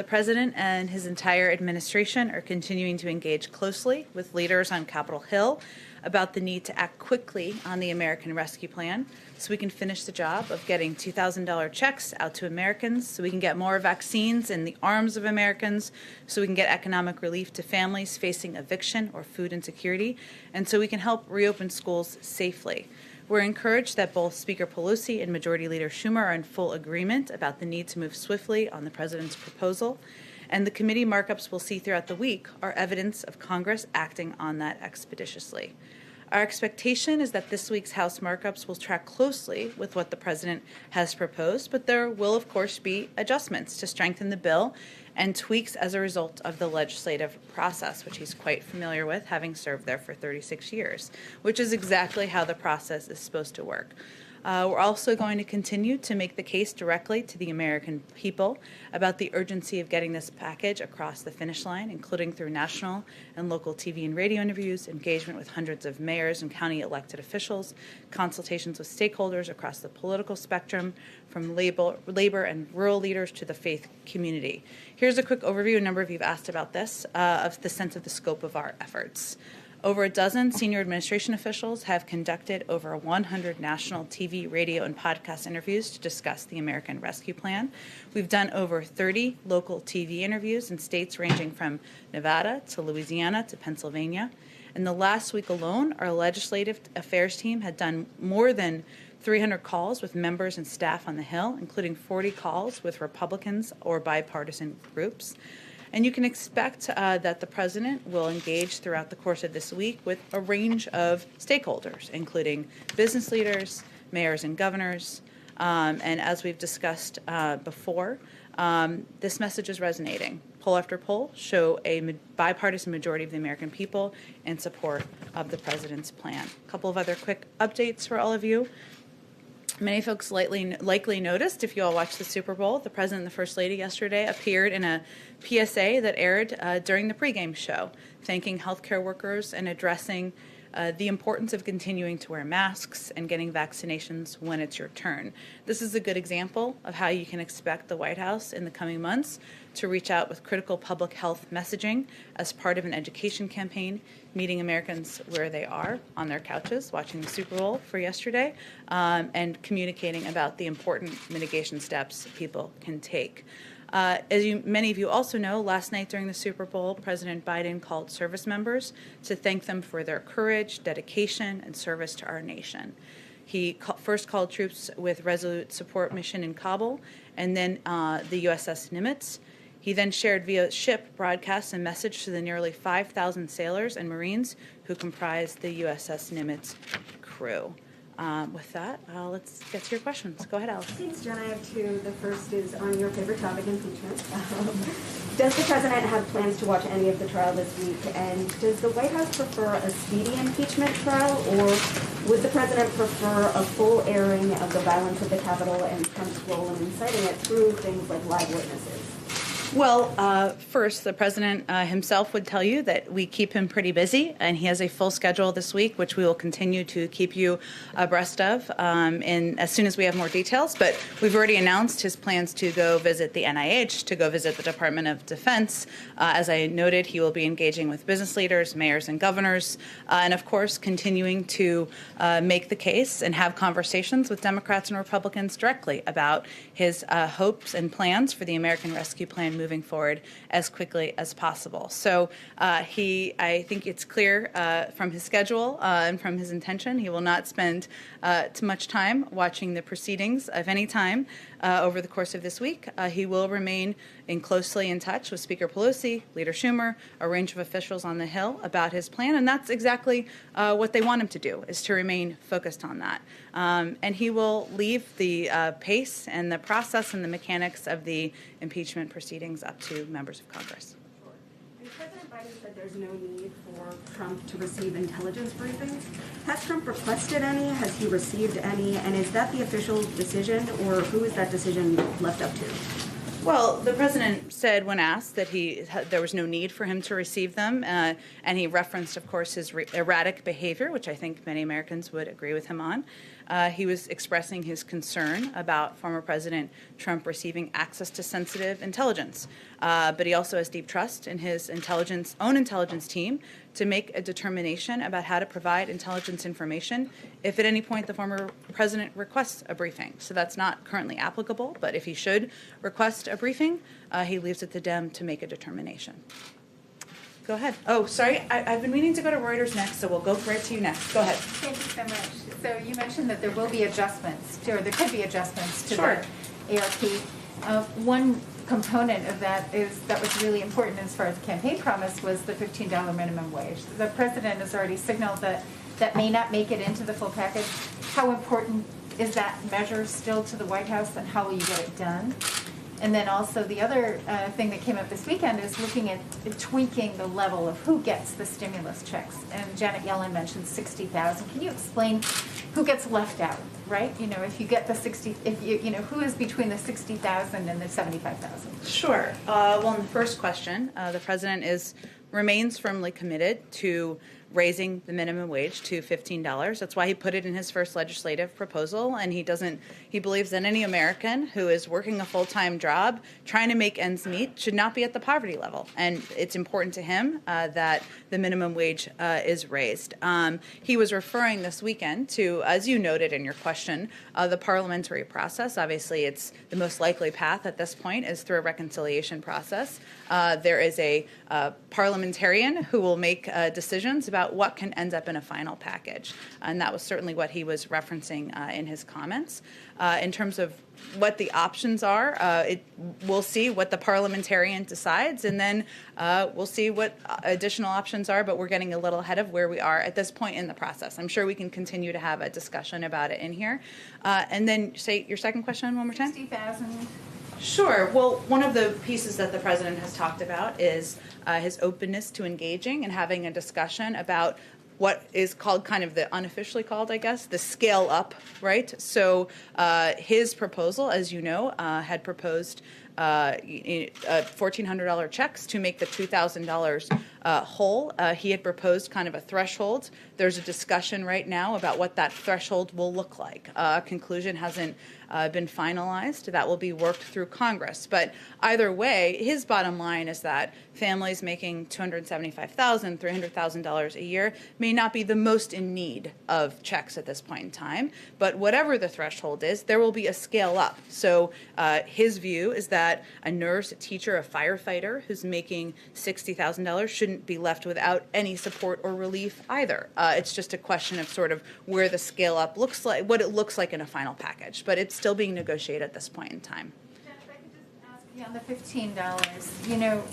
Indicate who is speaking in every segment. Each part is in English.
Speaker 1: The President and his entire administration are continuing to engage closely with leaders on Capitol Hill about the need to act quickly on the American Rescue Plan so we can finish the job of getting $2,000 checks out to Americans, so we can get more vaccines in the arms of Americans, so we can get economic relief to families facing eviction or food insecurity, and so we can help reopen schools safely. We're encouraged that both Speaker Pelosi and Majority Leader Schumer are in full agreement about the need to move swiftly on the President's proposal, and the committee markups we'll see throughout the week are evidence of Congress acting on that expeditiously. Our expectation is that this week's House markups will track closely with what the President has proposed, but there will, of course, be adjustments to strengthen the bill and tweaks as a result of the legislative process, which he's quite familiar with, having served there for 36 years, which is exactly how the process is supposed to work. We're also going to continue to make the case directly to the American people about the urgency of getting this package across the finish line, including through national and local TV and radio interviews, engagement with hundreds of mayors and county elected officials, consultations with stakeholders across the political spectrum, from labor and rural leaders to the faith community. Here's a quick overview, a number of you have asked about this, of the sense of the scope of our efforts. Over a dozen senior administration officials have conducted over 100 national TV, radio, and podcast interviews to discuss the American Rescue Plan. We've done over 30 local TV interviews in states ranging from Nevada to Louisiana to Pennsylvania. In the last week alone, our legislative affairs team had done more than 300 calls with members and staff on the Hill, including 40 calls with Republicans or bipartisan groups. And you can expect that the President will engage throughout the course of this week with a range of stakeholders, including business leaders, mayors and governors. And as we've discussed before, this message is resonating. Poll after poll show a bipartisan majority of the American people in support of the President's plan. A couple of other quick updates for all of you. Many folks likely noticed, if you all watched the Super Bowl, the President and the First Lady yesterday appeared in a PSA that aired during the pregame show, thanking healthcare workers and addressing the importance of continuing to wear masks and getting vaccinations when it's your turn. This is a good example of how you can expect the White House in the coming months to reach out with critical public health messaging as part of an education campaign, meeting Americans where they are, on their couches, watching the Super Bowl for yesterday, and communicating about the important mitigation steps people can take. Many of you also know, last night during the Super Bowl, President Biden called service members to thank them for their courage, dedication, and service to our nation. He first called troops with Resolute Support Mission in Kabul, and then the USS Nimitz. He then shared via ship broadcasts and message to the nearly 5,000 sailors and Marines who comprise the USS Nimitz crew. With that, let's get to your questions. Go ahead, Alice.
Speaker 2: Thanks, Jen. I have two. The first is on your favorite topic, impeachment. Does the President have plans to watch any of the trial this week? And does the White House prefer a speedy impeachment trial, or would the President prefer a full airing of the violence at the Capitol and Trump's role in inciting it through things like live witnesses?
Speaker 1: Well, first, the President himself would tell you that we keep him pretty busy, and he has a full schedule this week, which we will continue to keep you abreast of as soon as we have more details. But we've already announced his plans to go visit the NIH, to go visit the Department of Defense. As I noted, he will be engaging with business leaders, mayors, and governors, and, of course, continuing to make the case and have conversations with Democrats and Republicans directly about his hopes and plans for the American Rescue Plan moving forward as quickly as possible. So I think it's clear from his schedule and from his intention, he will not spend too much time watching the proceedings of any time over the course of this week. He will remain closely in touch with Speaker Pelosi, Leader Schumer, a range of officials on the Hill about his plan, and that's exactly what they want him to do, is to remain focused on that. And he will leave the pace and the process and the mechanics of the impeachment proceedings up to members of Congress.
Speaker 2: Sure. And President Biden said there's no need for Trump to receive intelligence briefings. Has Trump requested any? Has he received any? And is that the official decision, or who is that decision left up to?
Speaker 1: Well, the President said when asked that there was no need for him to receive them, and he referenced, of course, his erratic behavior, which I think many Americans would agree with him on. He was expressing his concern about former President Trump receiving access to sensitive intelligence. But he also has deep trust in his own intelligence team to make a determination about how to provide intelligence information if at any point the former president requests a briefing. So that's not currently applicable, but if he should request a briefing, he leaves it to them to make a determination. Go ahead. Oh, sorry, I've been meaning to go to Reuters next, so we'll go right to you next. Go ahead.
Speaker 3: Thank you so much. So you mentioned that there will be adjustments, or there could be adjustments to
Speaker 1: Sure.
Speaker 3: the ARP. One component of that was really important as far as the campaign promise was the $15 minimum wage. The president has already signaled that that may not make it into the full package. How important is that measure still to the White House, and how will you get it done? And then also the other thing that came up this weekend is looking at tweaking the level of who gets the stimulus checks. And Janet Yellen mentioned 60,000. Can you explain who gets left out, right? You know, if you get the 60, if you know, who is between the 60,000 and the 75,000?
Speaker 1: Sure. Well, in the first question, the president remains firmly committed to raising the minimum wage to $15. That's why he put it in his first legislative proposal, and he believes that any American who is working a full-time job trying to make ends meet should not be at the poverty level, and it's important to him that the minimum wage is raised. He was referring this weekend to, as you noted in your question, the parliamentary process. Obviously, it's the most likely path at this point is through a reconciliation process. There is a parliamentarian who will make decisions about what can end up in a final package. And that was certainly what he was referencing in his comments. In terms of what the options are, we'll see what the parliamentarian decides, and then we'll see what additional options are, but we're getting a little ahead of where we are at this point in the process. I'm sure we can continue to have a discussion about it in here. And then say your second question one more time.
Speaker 3: 60,000.
Speaker 1: Sure. Well, one of the pieces that the president has talked about is his openness to engaging and having a discussion about what is called, kind of the unofficially called, I guess, the scale up, right? So his proposal, as you know, had proposed $1,400 checks to make the $2,000 whole. He had proposed kind of a threshold. There's a discussion right now about what that threshold will look like. A conclusion hasn't been finalized. That will be worked through Congress. But either way, his bottom line is that families making $275,000, $300,000 a year may not be the most in need of checks at this point in time. But whatever the threshold is, there will be a scale up. So his view is that a nurse, a teacher, a firefighter who's making $60,000 shouldn't be left without any support or relief either. It's just a question of sort of where the scale up looks like, what it looks like in a final package. But it's still being negotiated at this point in time.
Speaker 3: Jen, if I could just ask you on the $15, you know,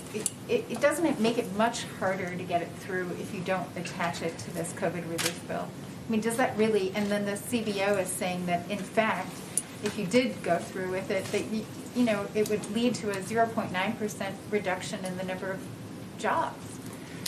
Speaker 3: it doesn't make it much harder to get it through if you don't attach it to this COVID relief bill. I mean, does that really, and then the CBO is saying that, in fact, if you did go through with it, that, you know, it would lead to a 0.9% reduction in the number of jobs.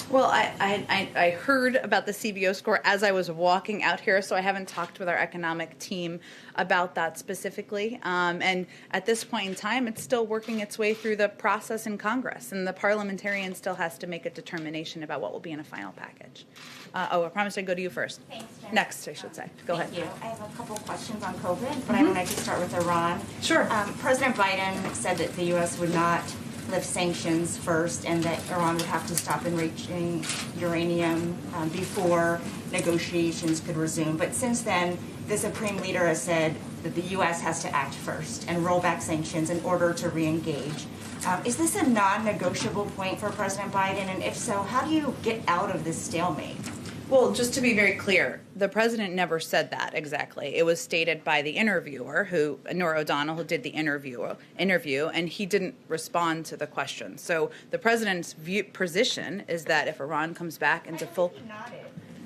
Speaker 1: Well, I heard about the CBO score as I was walking out here, so I haven't talked with our economic team about that specifically. And at this point in time, it's still working its way through the process in Congress, and the parliamentarian still has to make a determination about what will be in a final package. I promised I'd go to you first.
Speaker 4: Thanks, Jen.
Speaker 1: Next, I should say. Go ahead.
Speaker 4: Thank you. I have a couple questions on COVID, but I would like to start with Iran.
Speaker 1: Sure.
Speaker 4: President Biden said that the U.S. would not lift sanctions first and that Iran would have to stop enriching uranium before negotiations could resume. But since then, the Supreme Leader has said that the U.S. has to act first and roll back sanctions in order to re-engage. Is this a non-negotiable point for President Biden? And if so, how do you get out of this stalemate?
Speaker 1: Well, just to be very clear, the president never said that exactly. It was stated by the interviewer, Norah O'Donnell, who did the interview, and he didn't respond to the question. So the president's position is that if Iran comes back into full...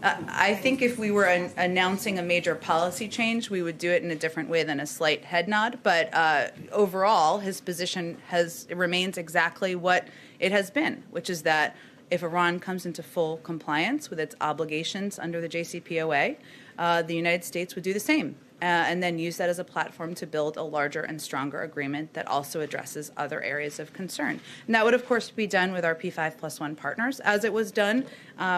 Speaker 1: I think if we were announcing a major policy change, we would do it in a different way than a slight head nod. But overall, his position remains exactly what it has been, which is that if Iran comes into full compliance with its obligations under the JCPOA, the United States would do the same and then use that as a platform to build a larger and stronger agreement that also addresses other areas of concern. And that would, of course, be done with our P5+1 partners, as it was done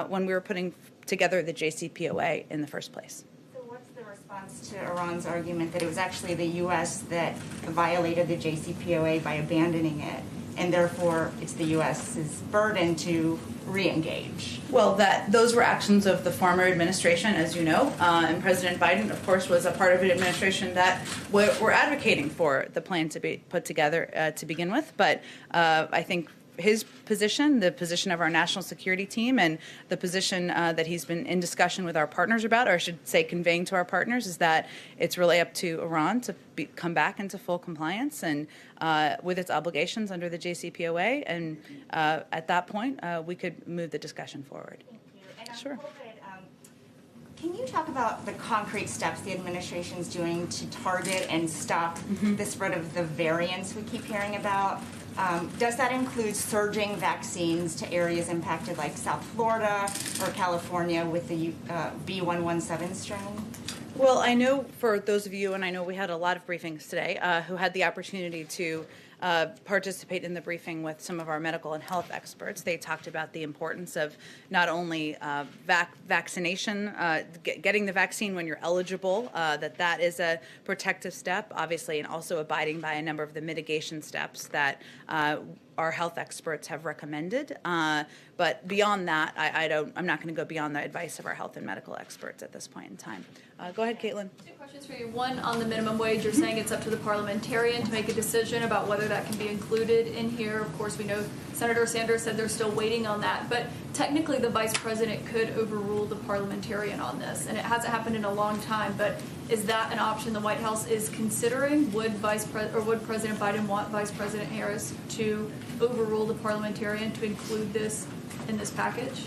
Speaker 1: when we were putting together the JCPOA in the first place.
Speaker 4: So what's the response response to Iran's argument that it was actually the U.S. that violated the JCPOA by abandoning it, and therefore it's the U.S.'s burden to re-engage?
Speaker 1: Well, those were actions of the former administration, as you know, and President Biden, of course, was a part of an administration that were advocating for the plan to be put together to begin with. But I think his position, the position of our national security team, and the position that he's been in discussion with our partners about, or I should say conveying to our partners, is that it's really up to Iran to come back into full compliance and with its obligations under the JCPOA. And at that point, we could move the discussion forward.
Speaker 4: Thank you. And
Speaker 1: Sure.
Speaker 4: Can you talk about the concrete steps the administration is doing to target and stop the spread of the variants we keep hearing about? Does that include surging vaccines to areas impacted like South Florida or California with the B117 strain?
Speaker 1: Well, I know for those of you, and I know we had a lot of briefings today, who had the opportunity to participate in the briefing with some of our medical and health experts. They talked about the importance of not only vaccination, getting the vaccine when you're eligible, that is a protective step, obviously, and also abiding by a number of the mitigation steps that our health experts have recommended. But beyond that, I'm not going to go beyond the advice of our health and medical experts at this point in time. Go ahead, Caitlin.
Speaker 5: Two questions for you. One, on the minimum wage, you're saying it's up to the parliamentarian to make a decision about whether that can be included in here. Of course, we know Senator Sanders said they're still waiting on that, but technically the vice president could overrule the parliamentarian on this, and it hasn't happened in a long time, but is that an option the White House is considering? Would President Biden want Vice President Harris to overrule the parliamentarian to include this in this package?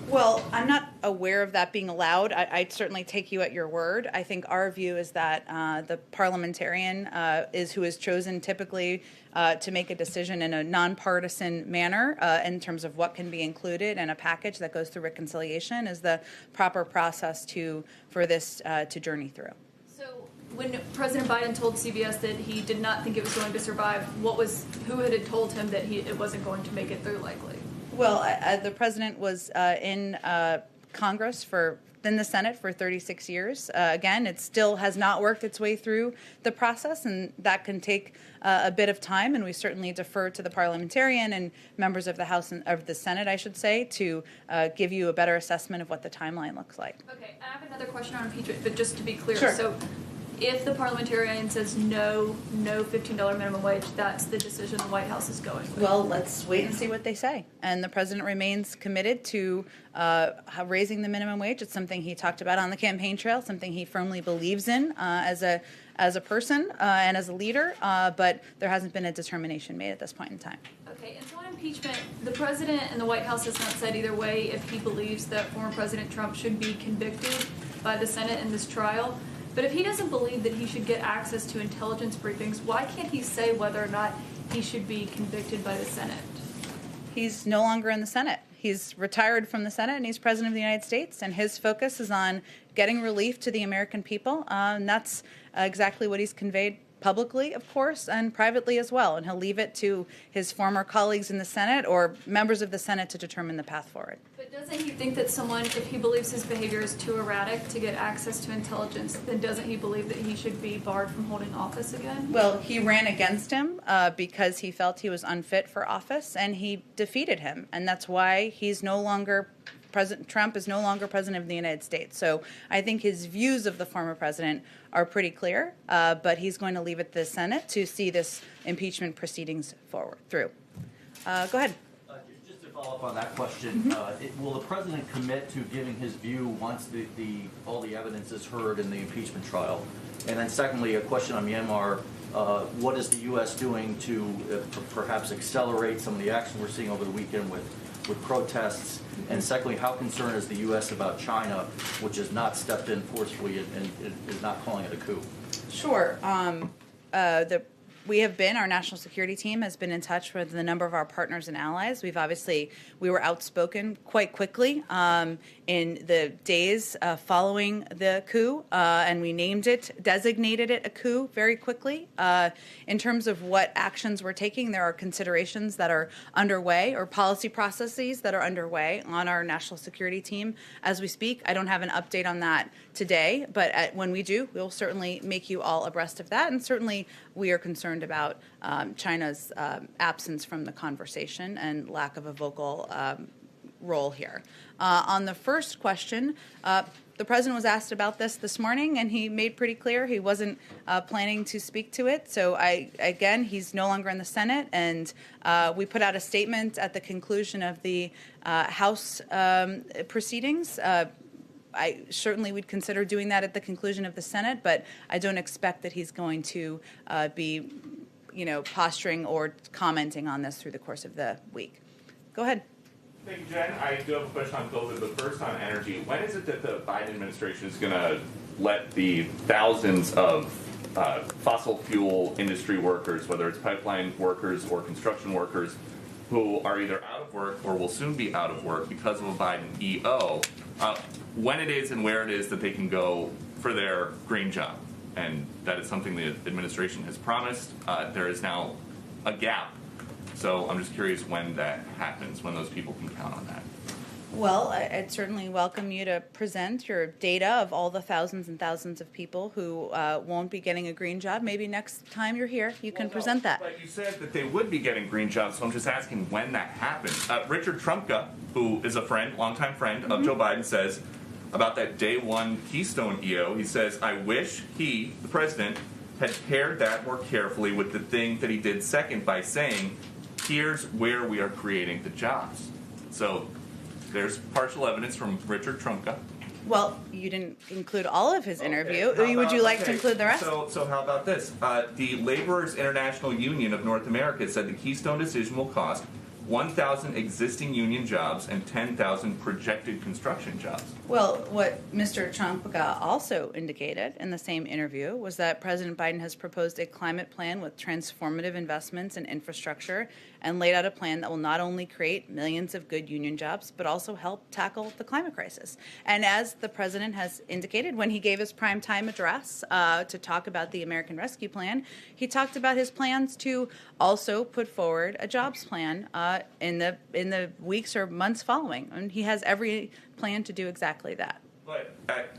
Speaker 1: Well, I'm not aware of that being allowed. I'd certainly take you at your word. I think our view is that the parliamentarian is who is chosen typically to make a decision in a nonpartisan manner in terms of what can be included in a package that goes through reconciliation is the proper process for this to journey through.
Speaker 5: So when President Biden told CBS that he did not think it was going to survive, who had told him that it wasn't going to make it through likely?
Speaker 1: Well, the president was in Congress in the Senate for 36 years. Again, it still has not worked its way through the process, and that can take a bit of time, and we certainly defer to the parliamentarian and members of the House and of the Senate, I should say, to give you a better assessment of what the timeline looks like.
Speaker 5: Okay, I have another question on impeachment, but just to be clear,
Speaker 1: Sure.
Speaker 5: So if the parliamentarian says no $15 minimum wage, that's the decision the White House is going with.
Speaker 1: Well, let's wait and see what they say. And the president remains committed to raising the minimum wage. It's something he talked about on the campaign trail, something he firmly believes in as a person and as a leader, but there hasn't been a determination made at this point in time.
Speaker 5: Okay, and so on impeachment, the president and the White House has not said either way if he believes that former President Trump should be convicted by the Senate in this trial. But if he doesn't believe that he should get access to intelligence briefings, why can't he say whether or not he should be convicted by the Senate?
Speaker 1: He's no longer in the Senate. He's retired from the Senate, and he's president of the United States, and his focus is on getting relief to the American people, and that's exactly what he's conveyed publicly, of course, and privately as well, and he'll leave it to his former colleagues in the Senate or members of the Senate to determine the path forward.
Speaker 5: But doesn't he think that someone, if he believes his behavior is too erratic to get access to intelligence, then doesn't he believe that he should be barred from holding office again?
Speaker 1: Well, he ran against him because he felt he was unfit for office, and he defeated him, and that's why he's no longer President Trump is no longer president of the United States. So I think his views of the former president are pretty clear, but he's going to leave it to the Senate to see this impeachment proceedings through. Go ahead.
Speaker 6: Just to follow up on that question, will the president commit to giving his view once all the evidence is heard in the impeachment trial? And then secondly, a question on Myanmar. What is the U.S. doing to perhaps accelerate some of the action we're seeing over the weekend with protests? And secondly, how concerned is the U.S. about China, which has not stepped in forcefully and is not calling it a coup?
Speaker 1: Sure. The our national security team has been in touch with a number of our partners and allies. We were outspoken quite quickly in the days following the coup, and we designated it a coup very quickly. In terms of what actions we're taking, there are considerations that are underway or policy processes that are underway on our national security team as we speak. I don't have an update on that today, but when we do, we'll certainly make you all abreast of that. And certainly we are concerned about China's absence from the conversation and lack of a vocal role here. On the first question, the president was asked about this morning, and he made pretty clear he wasn't planning to speak to it. So again, he's no longer in the Senate, and we put out a statement at the conclusion of the House proceedings. I certainly would consider doing that at the conclusion of the Senate, but I don't expect that he's going to be, posturing or commenting on this through the course of the week. Go ahead.
Speaker 7: Thank you, Jen. I do have a question on COVID, but first on energy. When is it that the Biden administration is going to let the thousands of fossil fuel industry workers, whether it's pipeline workers or construction workers, who are either out of work or will soon be out of work because of a Biden EO, when it is and where it is that they can go for their green job? And that is something the administration has promised. There is now a gap. So I'm just curious when that happens, when those people can count on that.
Speaker 1: Well, I'd certainly welcome you to present your data of all the thousands and thousands of people who won't be getting a green job. Maybe next time you're here, you can present that.
Speaker 7: But you said that they would be getting green jobs, so I'm just asking when that happens. Richard Trumka, who is a friend, longtime friend of Joe Biden, says about that day one Keystone EO, he says, I wish he, the president, had paired that more carefully with the thing that he did second by saying, here's where we are creating the jobs. So there's partial evidence from Richard Trumka.
Speaker 1: Well, you didn't include all of his interview. Would you like to include the rest?
Speaker 7: So how about this? The Laborers International Union of North America said the Keystone decision will cost 1,000 existing union jobs and 10,000 projected construction jobs.
Speaker 1: Well, what Mr. Trumka also indicated in the same interview was that President Biden has proposed a climate plan with transformative investments in infrastructure and laid out a plan that will not only create millions of good union jobs, but also help tackle the climate crisis. And as the president has indicated when he gave his primetime address to talk about the American Rescue Plan, he talked about his plans to also put forward a jobs plan in the weeks or months following. And he has every plan to do exactly that.
Speaker 7: But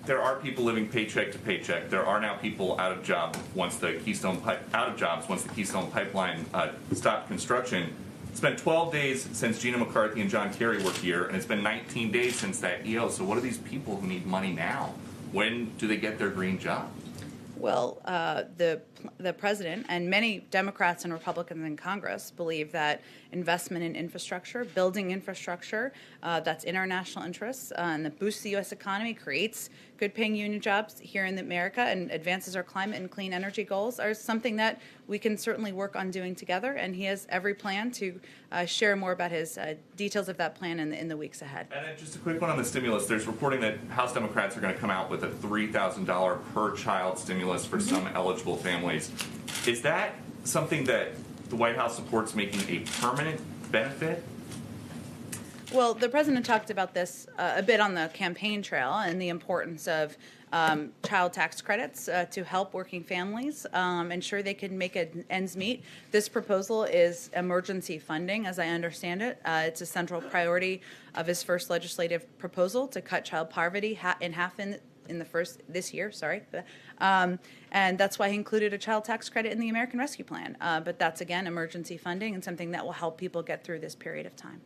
Speaker 7: there are people living paycheck to paycheck. There are now people out of job once the Keystone Pipeline stopped construction. It's been 12 days since Gina McCarthy and John Kerry were here, and it's been 19 days since that EO. So what are these people who need money now? When do they get their green job?
Speaker 1: Well, the president and many Democrats and Republicans in Congress believe that investment in infrastructure, building infrastructure that's in our national interests and that boosts the U.S. economy, creates good-paying union jobs here in America and advances our climate and clean energy goals are something that we can certainly work on doing together. And he has every plan to share more about his details of that plan in the weeks ahead.
Speaker 7: And then just a quick one on the stimulus. There's reporting that House Democrats are going to come out with a $3,000 per child stimulus for some eligible families. Is that something that the White House supports making a permanent benefit?
Speaker 1: Well, the president talked about this a bit on the campaign trail and the importance of child tax credits to help working families ensure they can make ends meet. This proposal is emergency funding, as I understand it. It's a central priority of his first legislative proposal to cut child poverty in half this year. And that's why he included a child tax credit in the American Rescue Plan. But that's, again, emergency funding and something that will help people get through this period of time.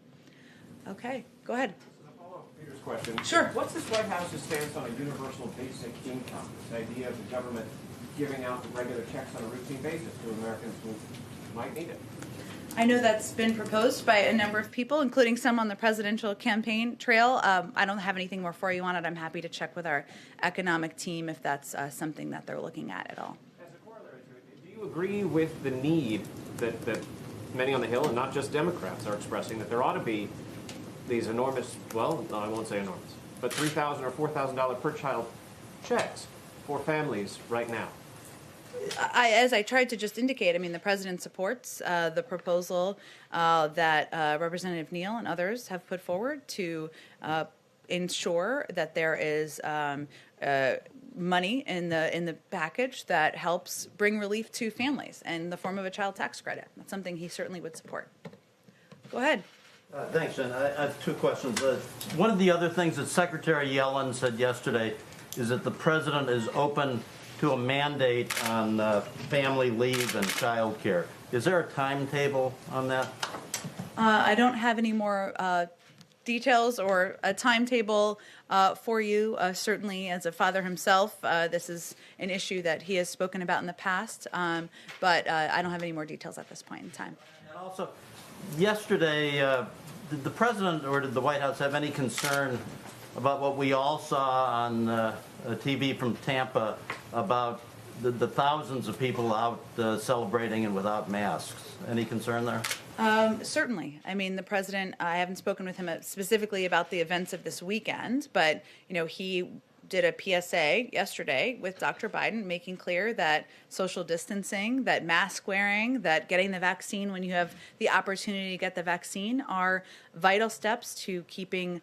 Speaker 1: Okay, go ahead.
Speaker 8: So to follow up Peter's question,
Speaker 1: Sure.
Speaker 8: What's this White House's stance on a universal basic income? This idea of the government giving out the regular checks on a routine basis to Americans who might need it.
Speaker 1: I know that's been proposed by a number of people, including some on the presidential campaign trail. I don't have anything more for you on it. I'm happy to check with our economic team if that's something that they're looking at all.
Speaker 8: As a corollary to it, do you agree with the need that many on the Hill, and not just Democrats, are expressing that there ought to be these enormous, well, no, I won't say enormous, but $3,000 or $4,000 per child checks for families right now?
Speaker 1: As I tried to just indicate, I mean, the president supports the proposal that Representative Neal and others have put forward to ensure that there is money in the package that helps bring relief to families in the form of a child tax credit. That's something he certainly would support. Go ahead.
Speaker 9: Thanks, Jen. I have two questions. One of the other things that Secretary Yellen said yesterday is that the president is open to a mandate on family leave and child care. Is there a timetable on that?
Speaker 1: I don't have any more details or a timetable for you. Certainly, as a father himself, this is an issue that he has spoken about in the past, but I don't have any more details at this point in time.
Speaker 9: And also, yesterday, did the president or did the White House have any concern about what we all saw on TV from Tampa about the thousands of people out celebrating and without masks? Any concern there?
Speaker 1: Certainly. I mean, the president, I haven't spoken with him specifically about the events of this weekend, but, you know, he did a PSA yesterday with Dr. Biden making clear that social distancing, that mask wearing, that getting the vaccine when you have the opportunity to get the vaccine are vital steps to keeping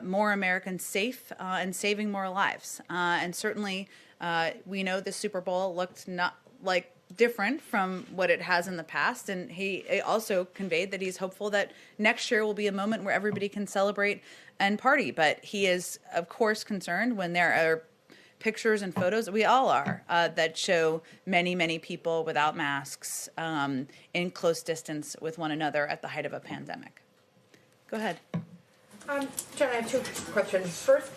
Speaker 1: more Americans safe and saving more lives. And certainly we know the Super Bowl looked not like different from what it has in the past, and he also conveyed that he's hopeful that next year will be a moment where everybody can celebrate and party. But he is, of course, concerned when there are pictures and photos, we all are, that show many people without masks in close distance with one another at the height of a pandemic. Go ahead.
Speaker 10: Jen, I have two questions. First,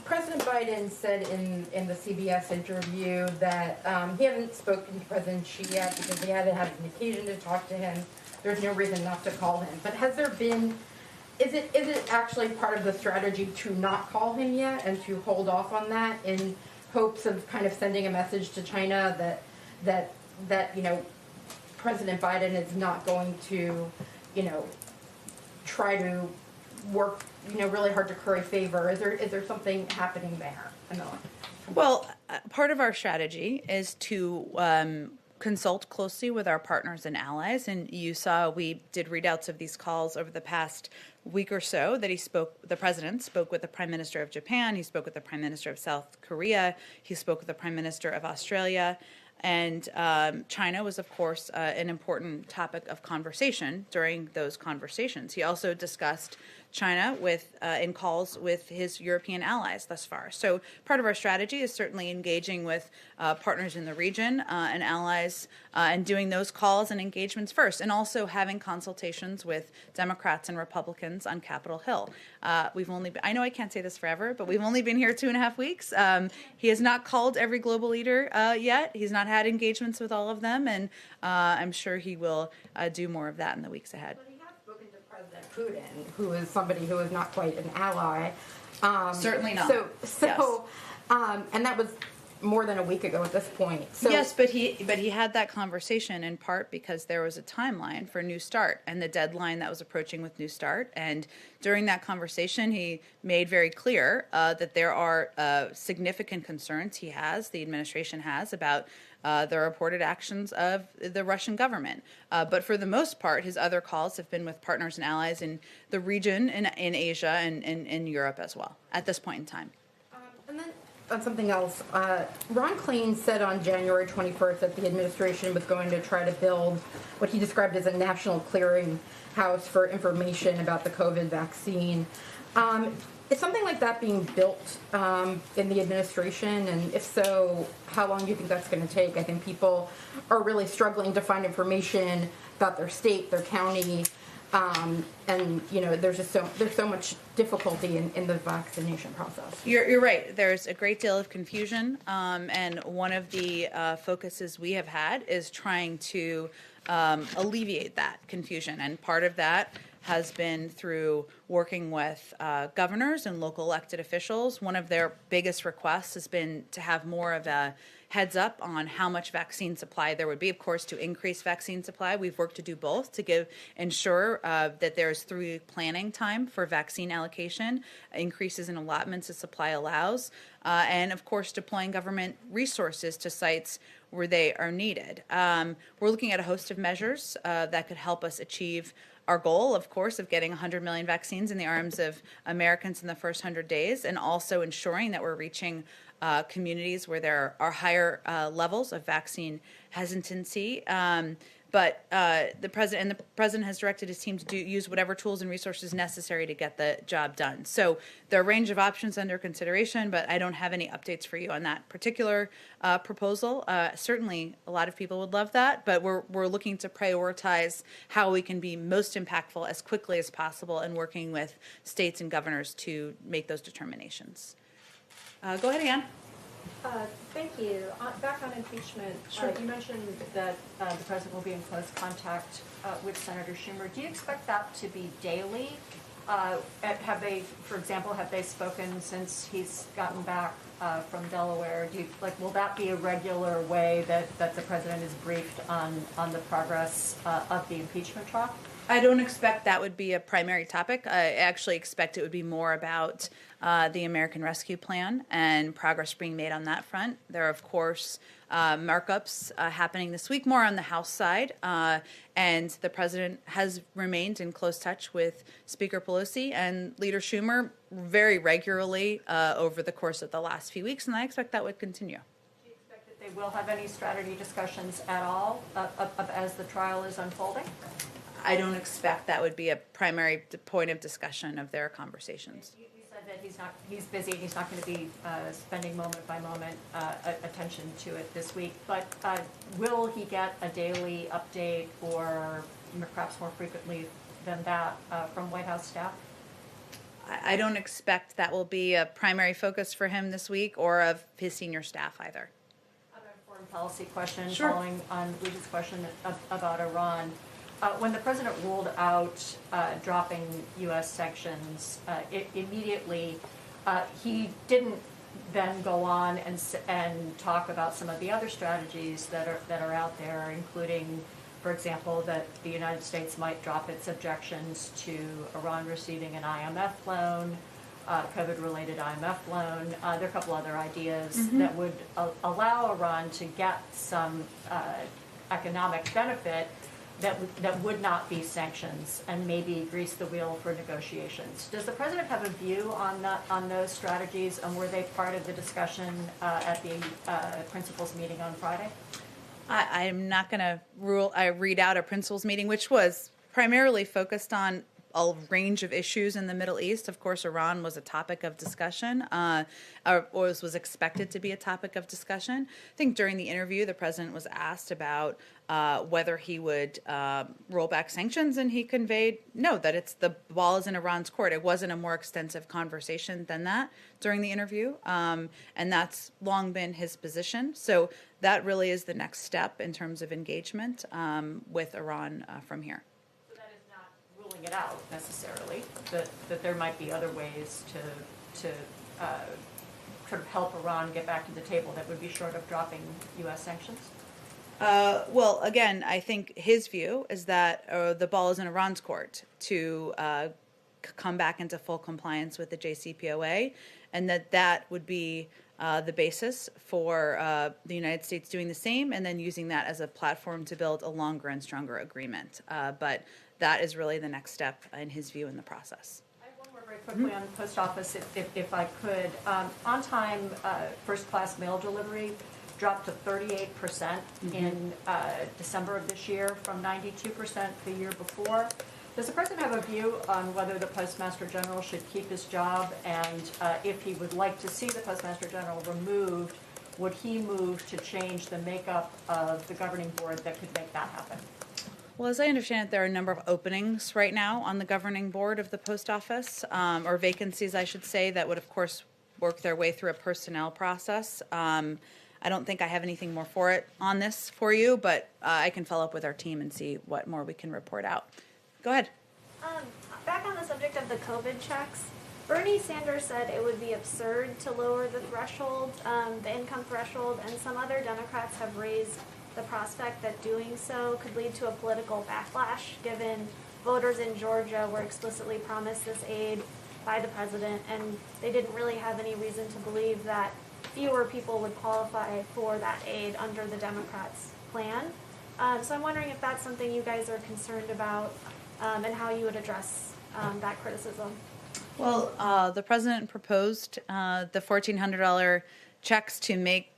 Speaker 10: President Biden said in the CBS interview that he hadn't spoken to President Xi yet because he hadn't had an occasion to talk to him. There's no reason not to call him. But has there been, is it actually part of the strategy to not call him yet and to hold off on that in hopes of kind of sending a message to China that you know, President Biden is not going to, you know, try to work, you know, really hard to curry favor? Is there something happening there?
Speaker 1: Well, part of our strategy is to consult closely with our partners and allies, and you saw we did readouts of these calls over the past week or so that the president spoke with the Prime Minister of Japan, he spoke with the Prime Minister of South Korea, he spoke with the Prime Minister of Australia. And China was, of course, an important topic of conversation during those conversations. He also discussed China in calls with his European allies thus far. So part of our strategy is certainly engaging with partners in the region and allies and doing those calls and engagements first, and also having consultations with Democrats and Republicans on Capitol Hill. I know I can't say this forever, but we've only been here 2.5 weeks. He has not called every global leader yet. He's not had engagements with all of them, and I'm sure he will do more of that in the weeks ahead.
Speaker 10: But he has spoken to President Putin, who is somebody who is not quite an ally.
Speaker 1: Certainly not.
Speaker 10: So, yes. And that was more than a week ago at this point. So,
Speaker 1: yes, but he had that conversation in part because there was a timeline for New START and the deadline that was approaching with New START. And during that conversation, he made very clear that there are significant concerns the administration has about the reported actions of the Russian government. But for the most part, his other calls have been with partners and allies in the region, in Asia, and in Europe as well, at this point in time.
Speaker 10: And then on something else, Ron Klain said on January 21st that the administration was going to try to build what he described as a national clearinghouse for information about the COVID vaccine. Is something like that being built in the administration? And if so, how long do you think that's going to take? I think people are really struggling to find information about their state, their county, and you know, there's so much difficulty in the vaccination process.
Speaker 1: You're right. There's a great deal of confusion, and one of the focuses we have had is trying to alleviate that confusion. And part of that has been through working with governors and local elected officials. One of their biggest requests has been to have more of a heads up on how much vaccine supply there would be. Of course, to increase vaccine supply, we've worked to do both to ensure that there's through planning time for vaccine allocation, increases in allotments as supply allows, and of course deploying government resources to sites where they are needed. We're looking at a host of measures that could help us achieve our goal, of course, of getting 100 million vaccines in the arms of Americans in the first 100 days, and also ensuring that we're reaching communities where there are higher levels of vaccine hesitancy. But the president has directed his team to use whatever tools and resources necessary to get the job done. So there are a range of options under consideration, but I don't have any updates for you on that particular proposal. Certainly, a lot of people would love that, but we're looking to prioritize how we can be most impactful as quickly as possible and working with states and governors to make those determinations. Go ahead, Ann.
Speaker 11: Thank you. Back on impeachment, you mentioned that the president will be in close contact with Senator Schumer. Do you expect that to be daily? Have they, for example, have they spoken since he's gotten back from Delaware? Will that be a regular way that the president is briefed on the progress of the impeachment trial?
Speaker 1: I don't expect that would be a primary topic. I actually expect it would be more about the American Rescue Plan and progress being made on that front. There are, of course, markups happening this week, more on the House side, and the president has remained in close touch with Speaker Pelosi and Leader Schumer very regularly over the course of the last few weeks, and I expect that would continue.
Speaker 11: Do you expect that they will have any strategy discussions at all as the trial is unfolding?
Speaker 1: I don't expect that would be a primary point of discussion of their conversations.
Speaker 11: You said that he's busy, he's not going to be spending moment by moment attention to it this week, but will he get a daily update or perhaps more frequently than that from White House staff?
Speaker 1: I don't expect that will be a primary focus for him this week or of his senior staff either.
Speaker 11: I have a foreign policy question
Speaker 1: following
Speaker 11: on Luigi's question about Iran. When the president ruled out dropping U.S. sanctions, immediately he didn't then go on and talk about some of the other strategies that are out there, including, for example, that the United States might drop its objections to Iran receiving an IMF loan, COVID-related IMF loan. There are a couple other ideas that would allow Iran to get some economic benefit that would not be sanctions and maybe grease the wheel for negotiations. Does the president have a view on those strategies, and were they part of the discussion at the principals meeting on Friday?
Speaker 1: I'm not going to read out a principals meeting, which was primarily focused on a range of issues in the Middle East. Of course, Iran was a topic of discussion, or was expected to be a topic of discussion. I think during the interview, the president was asked about whether he would roll back sanctions, and he conveyed no, that the ball is in Iran's court. It wasn't a more extensive conversation than that during the interview, and that's long been his position. So that really is the next step in terms of engagement with Iran from here.
Speaker 11: Ruling it out necessarily, that there might be other ways to sort of help Iran get back to the table that would be short of dropping U.S. sanctions?
Speaker 1: Well, again, I think his view is that the ball is in Iran's court to come back into full compliance with the JCPOA, and that would be the basis for the United States doing the same, and then using that as a platform to build a longer and stronger agreement. But that is really the next step, in his view, in the process.
Speaker 11: I have one more very quickly on the post office, if I could. On-time first-class mail delivery dropped to 38% in December of this year from 92% the year before. Does the president have a view on whether the Postmaster General should keep his job, and if he would like to see the Postmaster General removed, would he move to change the makeup of the governing board that could make that happen?
Speaker 1: Well, as I understand it, there are a number of openings right now on the governing board of the post office, or vacancies, I should say, that would, of course, work their way through a personnel process. I don't think I have anything more on this for you, but I can follow up with our team and see what more we can report out. Go ahead.
Speaker 12: Back on the subject of the COVID checks, Bernie Sanders said it would be absurd to lower the threshold, the income threshold, and some other Democrats have raised the prospect that doing so could lead to a political backlash, given voters in Georgia were explicitly promised this aid by the president, and they didn't really have any reason to believe that fewer people would qualify for that aid under the Democrats' plan. So I'm wondering if that's something you guys are concerned about, and how you would address that criticism.
Speaker 1: Well, the president proposed the $1,400 checks to make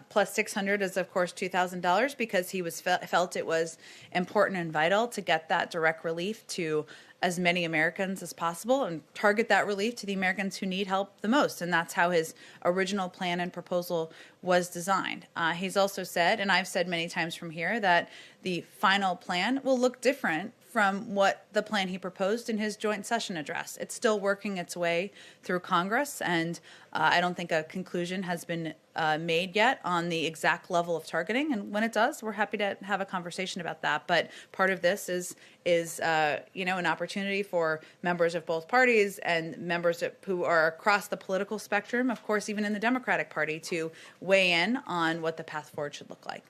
Speaker 1: plus $600 is of course $2,000 because he felt it was important and vital to get that direct relief to as many Americans as possible and target that relief to the Americans who need help the most. And that's how his original plan and proposal was designed. He's also said, and I've said many times from here, that the final plan will look different from what the plan he proposed in his joint session address. It's still working its way through Congress, and I don't think a conclusion has been made yet on the exact level of targeting. And when it does, we're happy to have a conversation about that. But part of this is an opportunity for members of both parties and members who are across the political spectrum, of course, even in the Democratic Party, to weigh in on what the path forward should look like.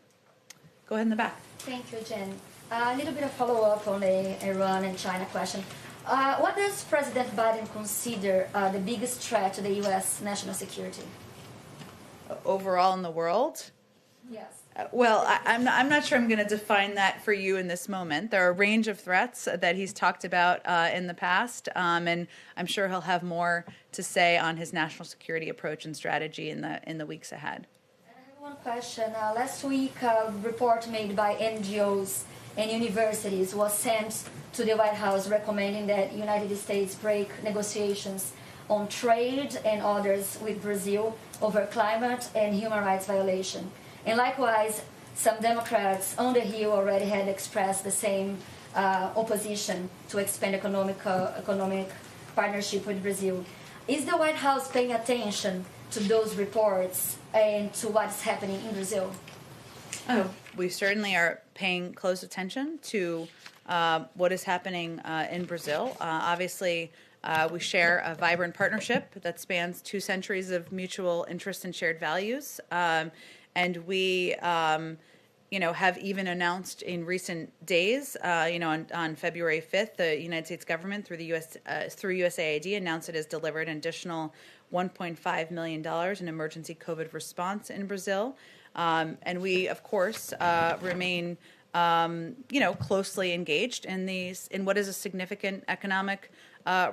Speaker 1: Go ahead in the back.
Speaker 13: Thank you, Jen. A little bit of follow-up on the Iran and China question. What does President Biden consider the biggest threat to the U.S. national security?
Speaker 1: Overall in the world?
Speaker 13: Yes.
Speaker 1: Well, I'm not sure I'm going to define that for you in this moment. There are a range of threats that he's talked about in the past, and I'm sure he'll have more to say on his national security approach and strategy in the weeks ahead.
Speaker 13: I have one question. Last week, a report made by NGOs and universities was sent to the White House recommending that the United States break negotiations on trade and others with Brazil over climate and human rights violation. And likewise, some Democrats on the Hill already had expressed the same opposition to expand economic partnership with Brazil. Is the White House paying attention to those reports and to what's happening in Brazil?
Speaker 1: Oh, we certainly are paying close attention to what is happening in Brazil. Obviously, we share a vibrant partnership that spans 2 centuries of mutual interest and shared values. And we, have even announced in recent days, on February 5th, the United States government through the through USAID announced it has delivered an additional $1.5 million in emergency COVID response in Brazil. And we, of course, remain, closely engaged in what is a significant economic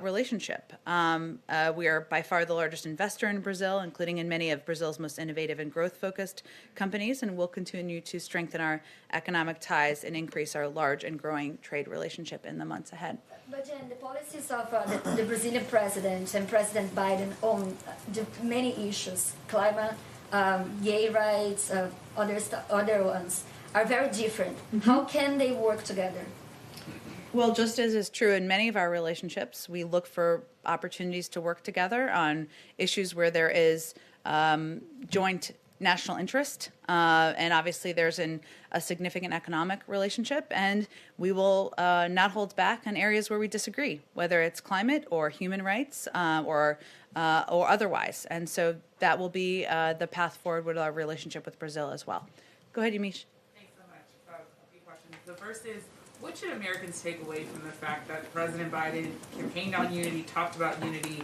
Speaker 1: relationship. We are by far the largest investor in Brazil, including in many of Brazil's most innovative and growth-focused companies, and we'll continue to strengthen our economic ties and increase our large and growing trade relationship in the months ahead.
Speaker 13: But Jen, the policies of the Brazilian president and President Biden on many issues, climate, gay rights, other ones, are very different. Mm-hmm. How can they work together?
Speaker 1: Well, just as is true in many of our relationships, we look for opportunities to work together on issues where there is joint national interest, and obviously there's a significant economic relationship, and we will not hold back on areas where we disagree, whether it's climate or human rights or otherwise. And so that will be the path forward with our relationship with Brazil as well. Go ahead, Yamiche.
Speaker 14: Thanks so much. A few questions. The first is, what should Americans take away from the fact that President Biden campaigned on unity, talked about unity,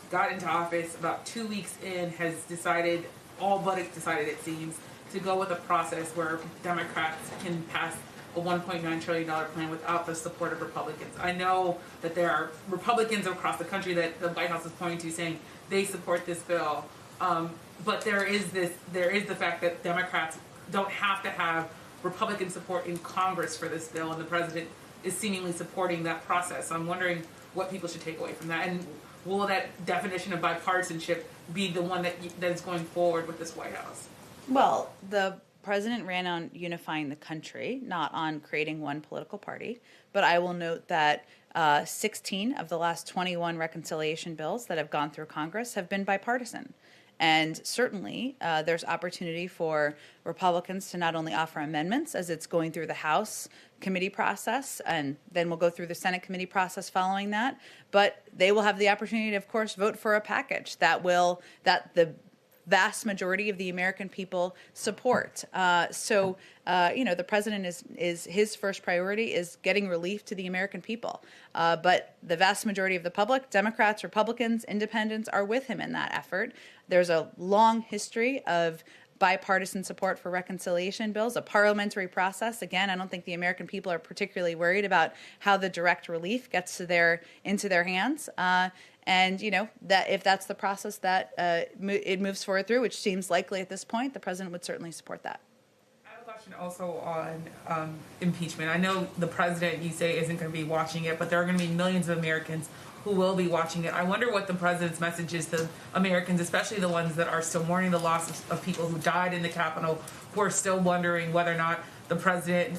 Speaker 14: got into office, about 2 weeks in, has decided, all but decided it seems, to go with a process where Democrats can pass a $1.9 trillion plan without the support of Republicans? I know that there are Republicans across the country that the White House is pointing to saying they support this bill, but there is the fact that Democrats don't have to have Republican support in Congress for this bill, and the president is seemingly supporting that process. So I'm wondering what people should take away from that, and will that definition of bipartisanship be the one that is going forward with this White House?
Speaker 1: Well, the president ran on unifying the country, not on creating one political party. But I will note that 16 of the last 21 reconciliation bills that have gone through Congress have been bipartisan. And certainly there's opportunity for Republicans to not only offer amendments as it's going through the House committee process, and then we'll go through the Senate committee process following that, but they will have the opportunity to, of course, vote for a package that the vast majority of the American people support. The president is his first priority is getting relief to the American people. But the vast majority of the public, Democrats, Republicans, independents, are with him in that effort. There's a long history of bipartisan support for reconciliation bills, a parliamentary process. Again, I don't think the American people are particularly worried about how the direct relief gets into their hands. And that if that's the process that it moves forward through, which seems likely at this point, the president would certainly support that.
Speaker 14: I have a question also on impeachment. I know the president, you say, isn't going to be watching it, but there are going to be millions of Americans who will be watching it. I wonder what the president's message is to Americans, especially the ones that are still mourning the loss of people who died in the Capitol, who are still wondering whether or not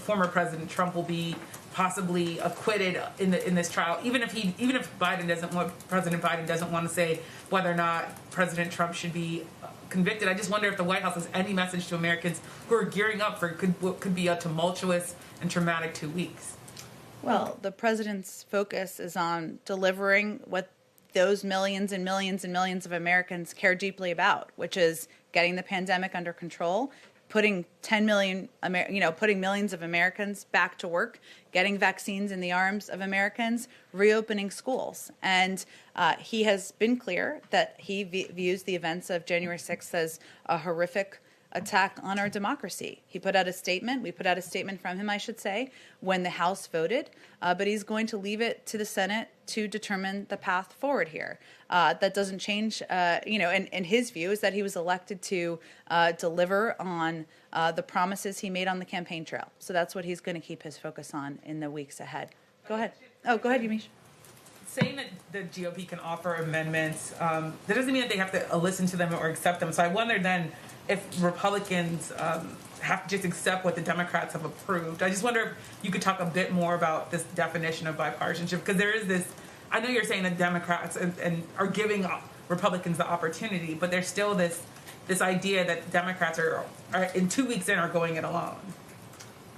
Speaker 14: former President Trump will be possibly acquitted in this trial, even if President Biden doesn't want to say whether or not President Trump should be convicted. I just wonder if the White House has any message to Americans who are gearing up for what could be a tumultuous and traumatic 2 weeks.
Speaker 1: Well, the president's focus is on delivering what those millions and millions and millions of Americans care deeply about, which is getting the pandemic under control, putting putting millions of Americans back to work, getting vaccines in the arms of Americans, reopening schools. And he has been clear that he views the events of January 6th as a horrific attack on our democracy. He put out a statement. We put out a statement from him, I should say, when the House voted, but he's going to leave it to the Senate to determine the path forward here. That doesn't change, and his view is that he was elected to deliver on the promises he made on the campaign trail. So that's what he's going to keep his focus on in the weeks ahead. Go ahead. Oh, go ahead, Yamiche.
Speaker 14: Saying that the GOP can offer amendments, that doesn't mean that they have to listen to them or accept them. So I wonder then if Republicans have to just accept what the Democrats have approved. I just wonder if you could talk a bit more about this definition of bipartisanship, because there is this, I know you're saying that Democrats and are giving Republicans the opportunity, but there's still this idea that Democrats are in 2 weeks in are going it alone.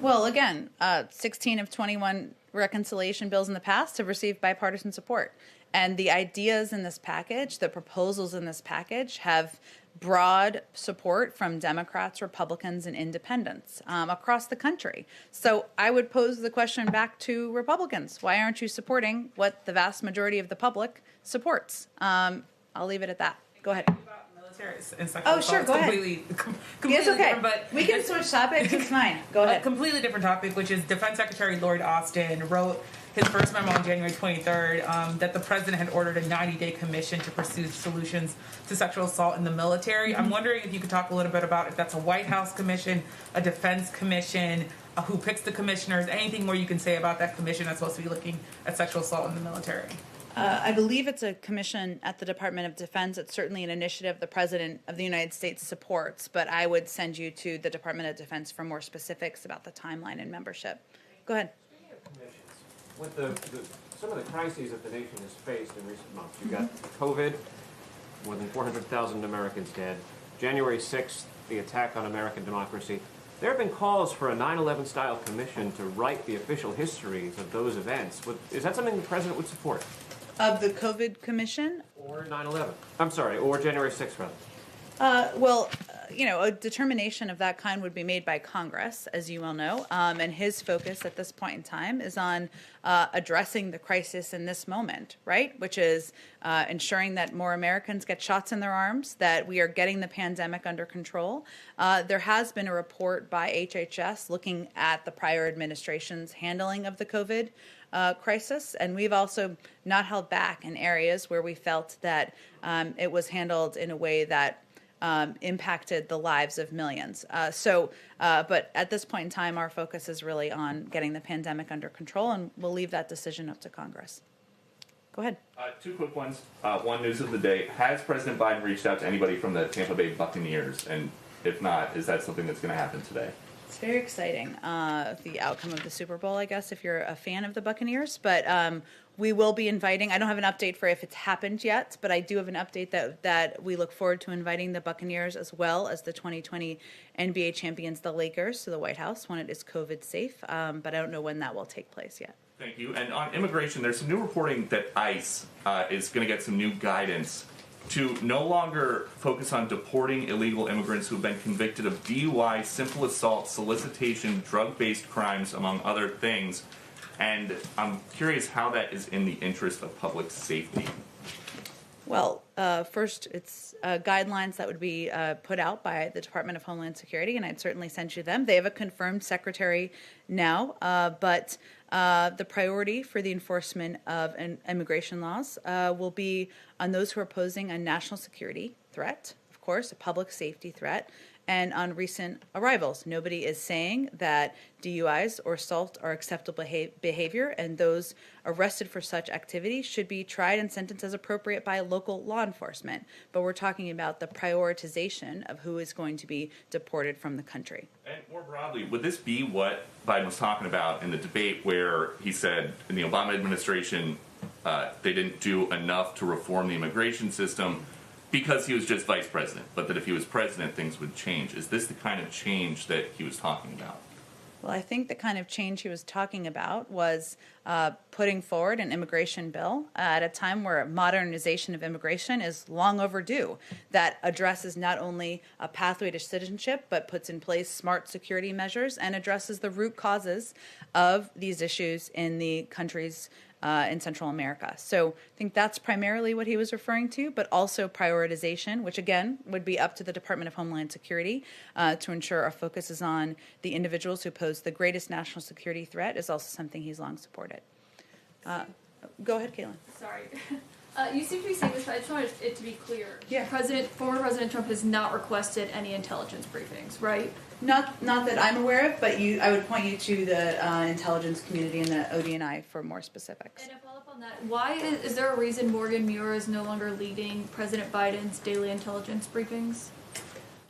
Speaker 1: Well, again, 16 of 21 reconciliation bills in the past have received bipartisan support. And the ideas in this package, the proposals in this package, have broad support from Democrats, Republicans, and independents across the country. So I would pose the question back to Republicans. Why aren't you supporting what the vast majority of the public supports? I'll leave it at that. Go ahead.
Speaker 14: Oh,
Speaker 1: sure, go ahead.
Speaker 14: Completely
Speaker 1: It's okay.
Speaker 14: But
Speaker 1: we can switch topics. It's fine. Go ahead.
Speaker 14: A completely different topic, which is Defense Secretary Lloyd Austin wrote his first memo on January 23rd that the president had ordered a 90-day commission to pursue solutions to sexual assault in the military. I'm wondering if you could talk a little bit about if that's a White House commission, a defense commission, who picks the commissioners, anything more you can say about that commission that's supposed to be looking at sexual assault in the military.
Speaker 1: I believe it's a commission at the Department of Defense. It's certainly an initiative the President of the United States supports, but I would send you to the Department of Defense for more specifics about the timeline and membership. Go ahead.
Speaker 8: With some of the crises that the nation has faced in recent months, you've got COVID, more than 400,000 Americans dead, January 6th, the attack on American democracy. There have been calls for a 9/11 style commission to write the official histories of those events. Is that something the president would support?
Speaker 1: Of the COVID commission?
Speaker 8: Or 9/11. I'm sorry, or January 6th, rather.
Speaker 1: A determination of that kind would be made by Congress, as you well know, and his focus at this point in time is on addressing the crisis in this moment, right? Which is ensuring that more Americans get shots in their arms, that we are getting the pandemic under control. There has been a report by HHS looking at the prior administration's handling of the COVID crisis, and we've also not held back in areas where we felt that it was handled in a way that impacted the lives of millions. But at this point in time, our focus is really on getting the pandemic under control, and we'll leave that decision up to Congress. Go ahead.
Speaker 7: Two quick ones. One, news of the day. Has President Biden reached out to anybody from the Tampa Bay Buccaneers? And if not, is that something that's going to happen today?
Speaker 1: It's very exciting, the outcome of the Super Bowl, I guess, if you're a fan of the Buccaneers. But We will be inviting, I don't have an update for if it's happened yet, but I do have an update that we look forward to inviting the Buccaneers as well as the 2020 NBA champions, the Lakers, to the White House when it is COVID safe, but I don't know when that will take place yet.
Speaker 7: Thank you. And on immigration, there's some new reporting that ICE is going to get some new guidance to no longer focus on deporting illegal immigrants who have been convicted of DUI, simple assault, solicitation, drug-based crimes, among other things. And I'm curious how that is in the interest of public safety.
Speaker 1: Well, first, it's guidelines that would be put out by the Department of Homeland Security, and I'd certainly send you them. They have a confirmed secretary now, but the priority for the enforcement of immigration laws will be on those who are posing a national security threat, of course, a public safety threat, and on recent arrivals. Nobody is saying that DUIs or assault are acceptable behavior, and those arrested for such activity should be tried and sentenced as appropriate by local law enforcement. But we're talking about the prioritization of who is going to be deported from the country.
Speaker 7: And more broadly, would this be what Biden was talking about in the debate where he said in the Obama administration they didn't do enough to reform the immigration system because he was just vice president, but that if he was president, things would change? Is this the kind of change that he was talking about?
Speaker 1: Well, I think the kind of change he was talking about was putting forward an immigration bill at a time where modernization of immigration is long overdue, that addresses not only a pathway to citizenship, but puts in place smart security measures and addresses the root causes of these issues in the countries in Central America. So I think that's primarily what he was referring to, but also prioritization, which again would be up to the Department of Homeland Security to ensure our focus is on the individuals who pose the greatest national security threat, is also something he's long supported. Go ahead, Caitlin.
Speaker 5: Sorry. You seem to be saying this, but I just wanted it to be clear.
Speaker 1: Yeah.
Speaker 5: Former President Trump has not requested any intelligence briefings, right?
Speaker 1: Not that I'm aware of, but I would point you to the intelligence community and the ODNI for more specifics.
Speaker 5: And to follow up on that, why is there a reason Morgan Muir is no longer leading President Biden's daily intelligence briefings?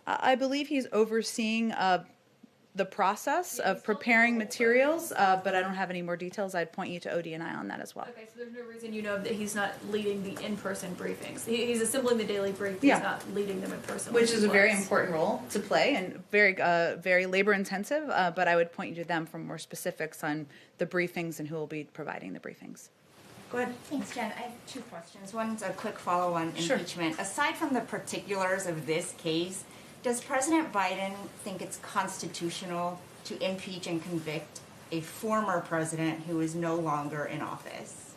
Speaker 1: I believe he's overseeing the process of preparing materials, but I don't have any more details. I'd point you to ODNI on that as well.
Speaker 5: Okay, so there's no reason you know that he's not leading the in-person briefings. He's assembling the daily brief,
Speaker 1: Yeah.
Speaker 5: he's not leading them in person.
Speaker 1: Which is a very important role to play and very labor intensive, but I would point you to them for more specifics on the briefings and who will be providing the briefings. Go ahead.
Speaker 4: Thanks, Jen. I have two questions. One's a quick follow on
Speaker 1: Sure.
Speaker 4: impeachment. Aside from the particulars of this case, does President Biden think it's constitutional to impeach and convict a former president who is no longer in office?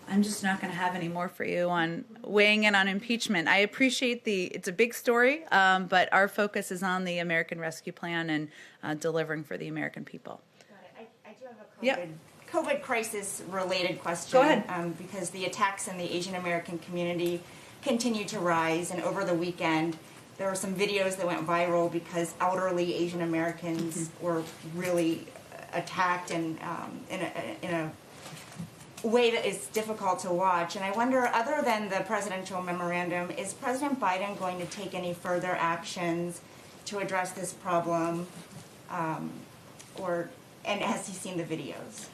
Speaker 1: I'm just not going to have any more for you on weighing in on impeachment. I appreciate it's a big story, but our focus is on the American Rescue Plan and delivering for the American people.
Speaker 4: Got it. I do have a COVID crisis related question.
Speaker 1: Go ahead.
Speaker 4: Because the attacks in the Asian American community continue to rise, and over the weekend there were some videos that went viral because elderly Asian Americans were really attacked and in a way that is difficult to watch. And I wonder, other than the presidential memorandum, is President Biden going to take any further actions to address this problem, and has he seen the videos?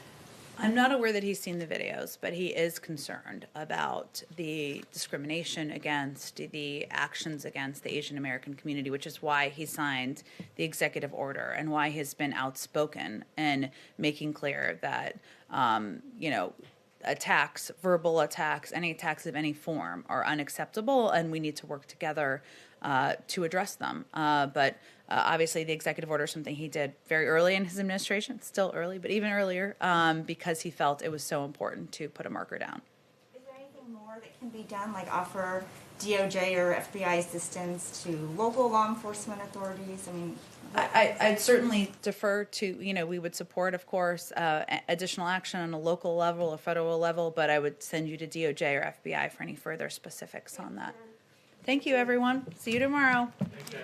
Speaker 1: I'm not aware that he's seen the videos, but he is concerned about the discrimination against, the actions against the Asian American community, which is why he signed the executive order and why he's been outspoken in making clear that, attacks, verbal attacks, any attacks of any form are unacceptable, and we need to work together to address them. But obviously the executive order is something he did very early in his administration. It's still early, but even earlier, because he felt it was so important to put a marker down.
Speaker 4: Is there anything more that can be done, like offer DOJ or FBI assistance to local law enforcement authorities? I mean,
Speaker 1: I'd certainly defer to, we would support, of course, additional action on a local level or federal level, but I would send you to DOJ or FBI for any further specifics on that. Thank you, everyone. See you tomorrow.
Speaker 7: Thanks, Jen.